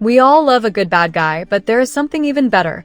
We all love a good bad guy, but there is something even better.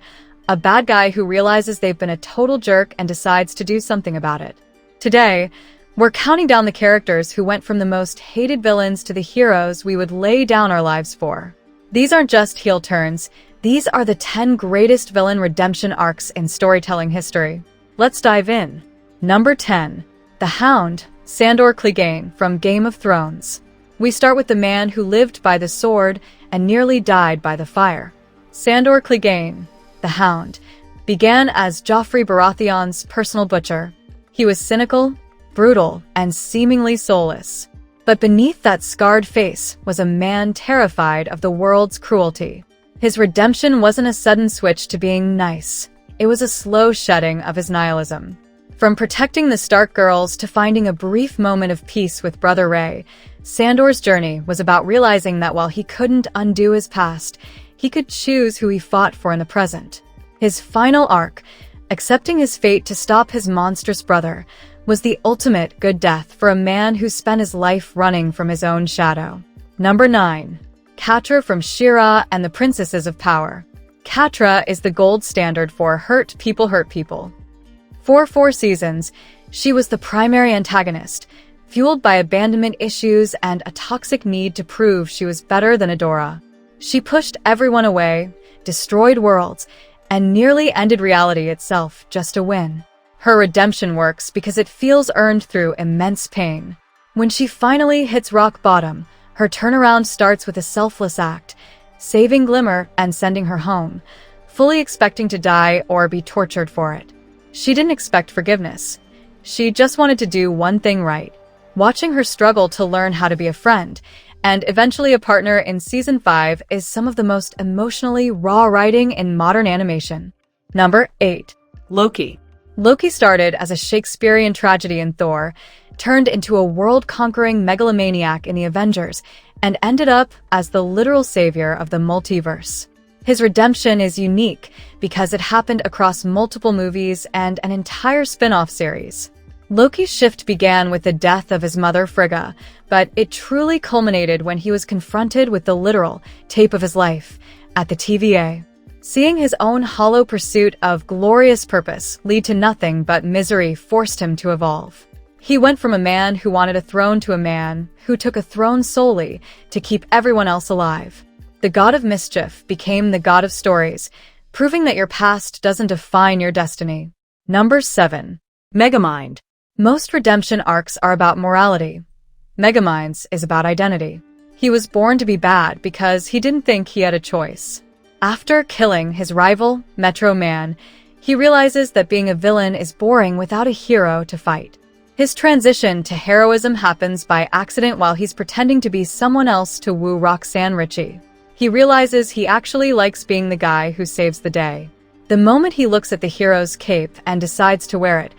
A bad guy who realizes they've been a total jerk and decides to do something about it. Today, we're counting down the characters who went from the most hated villains to the heroes we would lay down our lives for. These aren't just heel turns, these are the 10 greatest villain redemption arcs in storytelling history. Let's dive in. Number 10. The Hound, Sandor Clegane from Game of Thrones. We start with the man who lived by the sword and nearly died by the fire. Sandor Clegane, the Hound, began as Joffrey Baratheon's personal butcher. He was cynical, brutal, and seemingly soulless. But beneath that scarred face was a man terrified of the world's cruelty. His redemption wasn't a sudden switch to being nice. It was a slow shedding of his nihilism. From protecting the Stark girls to finding a brief moment of peace with Brother Ray, Sandor's journey was about realizing that while he couldn't undo his past, he could choose who he fought for in the present. His final arc, accepting his fate to stop his monstrous brother, was the ultimate good death for a man who spent his life running from his own shadow. Number 9. Catra from She-Ra and the Princesses of Power. Catra is the gold standard for hurt people. For 4 seasons, she was the primary antagonist, fueled by abandonment issues and a toxic need to prove she was better than Adora. She pushed everyone away, destroyed worlds, and nearly ended reality itself just to win. Her redemption works because it feels earned through immense pain. When she finally hits rock bottom, her turnaround starts with a selfless act, saving Glimmer and sending her home, fully expecting to die or be tortured for it. She didn't expect forgiveness. She just wanted to do one thing right. Watching her struggle to learn how to be a friend, and eventually a partner in Season 5 is some of the most emotionally raw writing in modern animation. Number 8. Loki. Loki started as a Shakespearean tragedy in Thor, turned into a world-conquering megalomaniac in the Avengers, and ended up as the literal savior of the multiverse. His redemption is unique because it happened across multiple movies and an entire spin-off series. Loki's shift began with the death of his mother Frigga, but it truly culminated when he was confronted with the literal tape of his life at the TVA. Seeing his own hollow pursuit of glorious purpose lead to nothing but misery forced him to evolve. He went from a man who wanted a throne to a man who took a throne solely to keep everyone else alive. The god of mischief became the god of stories, proving that your past doesn't define your destiny. Number 7. Megamind. Most redemption arcs are about morality. Megamind's is about identity. He was born to be bad because he didn't think he had a choice. After killing his rival, Metro Man, he realizes that being a villain is boring without a hero to fight. His transition to heroism happens by accident while he's pretending to be someone else to woo Roxanne Ritchie. He realizes he actually likes being the guy who saves the day. The moment he looks at the hero's cape and decides to wear it,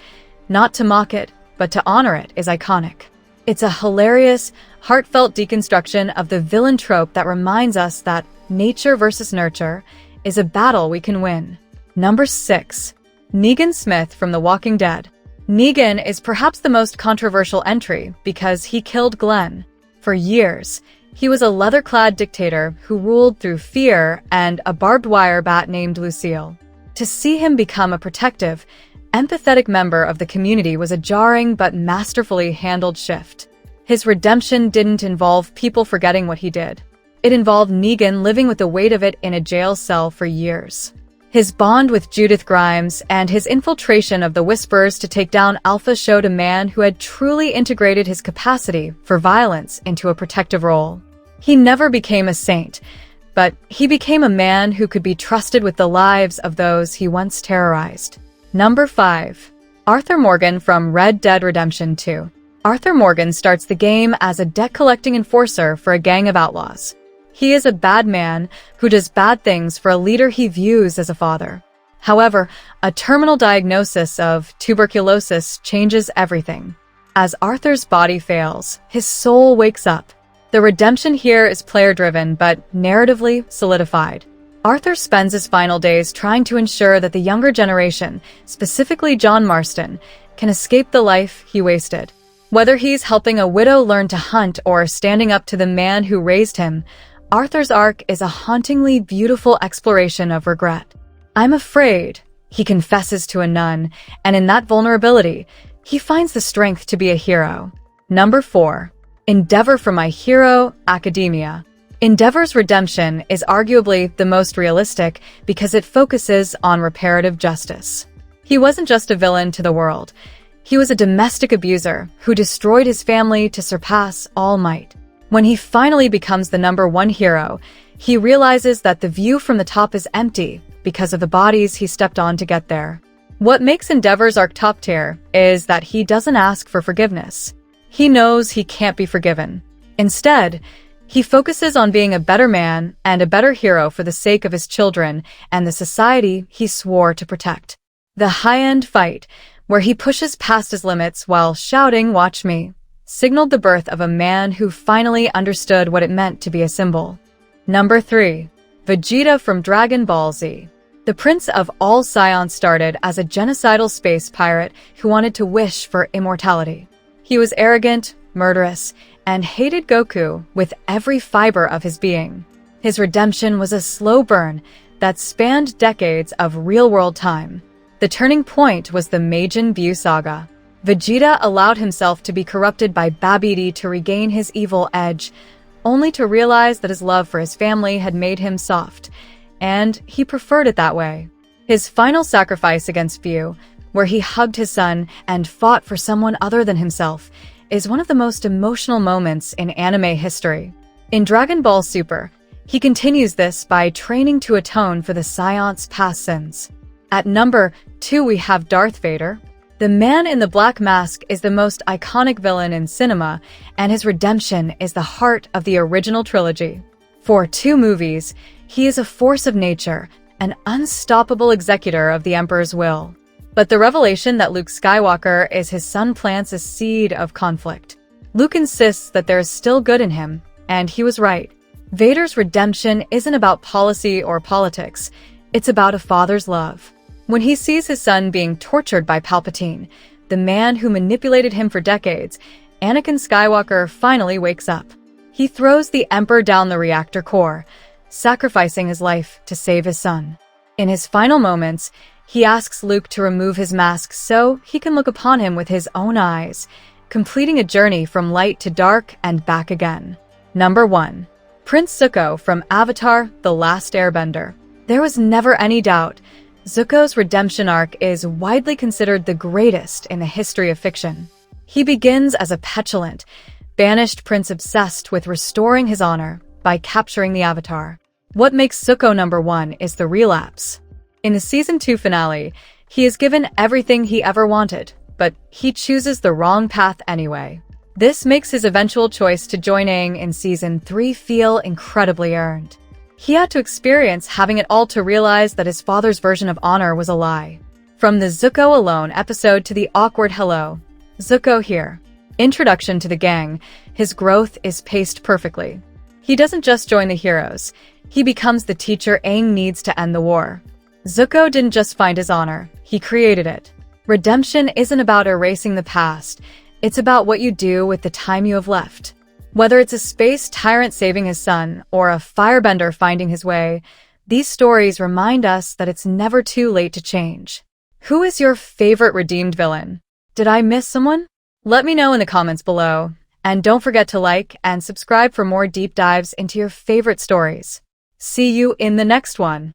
not to mock it, but to honor it, is iconic. It's a hilarious, heartfelt deconstruction of the villain trope that reminds us that nature versus nurture is a battle we can win. Number 6. Negan Smith from The Walking Dead. Negan is perhaps the most controversial entry because he killed Glenn. For years, he was a leather-clad dictator who ruled through fear and a barbed wire bat named Lucille. To see him become a protective, empathetic member of the community was a jarring but masterfully handled shift. His redemption didn't involve people forgetting what he did. It involved Negan living with the weight of it in a jail cell for years. His bond with Judith Grimes and his infiltration of the Whisperers to take down Alpha showed a man who had truly integrated his capacity for violence into a protective role. He never became a saint, but he became a man who could be trusted with the lives of those he once terrorized. Number 5. Arthur Morgan from Red Dead Redemption 2. Arthur Morgan starts the game as a debt-collecting enforcer for a gang of outlaws. He is a bad man who does bad things for a leader he views as a father. However, a terminal diagnosis of tuberculosis changes everything. As Arthur's body fails, his soul wakes up. The redemption here is player-driven but narratively solidified. Arthur spends his final days trying to ensure that the younger generation, specifically John Marston, can escape the life he wasted. Whether he's helping a widow learn to hunt or standing up to the man who raised him, Arthur's arc is a hauntingly beautiful exploration of regret. "I'm afraid," he confesses to a nun, and in that vulnerability, he finds the strength to be a hero. Number 4. Endeavor for My Hero Academia. Endeavor's redemption is arguably the most realistic because it focuses on reparative justice. He wasn't just a villain to the world. He was a domestic abuser who destroyed his family to surpass all might. When he finally becomes the number 1 hero, he realizes that the view from the top is empty because of the bodies he stepped on to get there. What makes Endeavor's arc top tier is that he doesn't ask for forgiveness. He knows he can't be forgiven. Instead, he focuses on being a better man and a better hero for the sake of his children and the society he swore to protect. The high-end fight, where he pushes past his limits while shouting, "Watch me," signaled the birth of a man who finally understood what it meant to be a symbol. Number 3. Vegeta from Dragon Ball Z. The Prince of All Saiyan started as a genocidal space pirate who wanted to wish for immortality. He was arrogant, murderous, and hated Goku with every fiber of his being. His redemption was a slow burn that spanned decades of real-world time. The turning point was the Majin Buu saga. Vegeta allowed himself to be corrupted by Babidi to regain his evil edge, only to realize that his love for his family had made him soft, and he preferred it that way. His final sacrifice against Buu, where he hugged his son and fought for someone other than himself, is one of the most emotional moments in anime history. In Dragon Ball Super, he continues this by training to atone for the Saiyans' past sins. At number 2 we have Darth Vader. The man in the black mask is the most iconic villain in cinema, and his redemption is the heart of the original trilogy. For 2 movies, he is a force of nature, an unstoppable executor of the Emperor's will. But the revelation that Luke Skywalker is his son plants a seed of conflict. Luke insists that there is still good in him, and he was right. Vader's redemption isn't about policy or politics, it's about a father's love. When he sees his son being tortured by Palpatine, the man who manipulated him for decades, Anakin Skywalker finally wakes up. He throws the Emperor down the reactor core, sacrificing his life to save his son. In his final moments, he asks Luke to remove his mask so he can look upon him with his own eyes, completing a journey from light to dark and back again. Number 1. Prince Zuko from Avatar: The Last Airbender. There was never any doubt. Zuko's redemption arc is widely considered the greatest in the history of fiction. He begins as a petulant, banished prince obsessed with restoring his honor by capturing the Avatar. What makes Zuko number 1 is the relapse. In the Season 2 finale, he is given everything he ever wanted, but he chooses the wrong path anyway. This makes his eventual choice to join Aang in Season 3 feel incredibly earned. He had to experience having it all to realize that his father's version of honor was a lie. From the Zuko Alone episode to the awkward "Hello, Zuko here" introduction to the gang, his growth is paced perfectly. He doesn't just join the heroes, he becomes the teacher Aang needs to end the war. Zuko didn't just find his honor, he created it. Redemption isn't about erasing the past, it's about what you do with the time you have left. Whether it's a space tyrant saving his son or a firebender finding his way, these stories remind us that it's never too late to change. Who is your favorite redeemed villain? Did I miss someone? Let me know in the comments below, and don't forget to like and subscribe for more deep dives into your favorite stories. See you in the next one.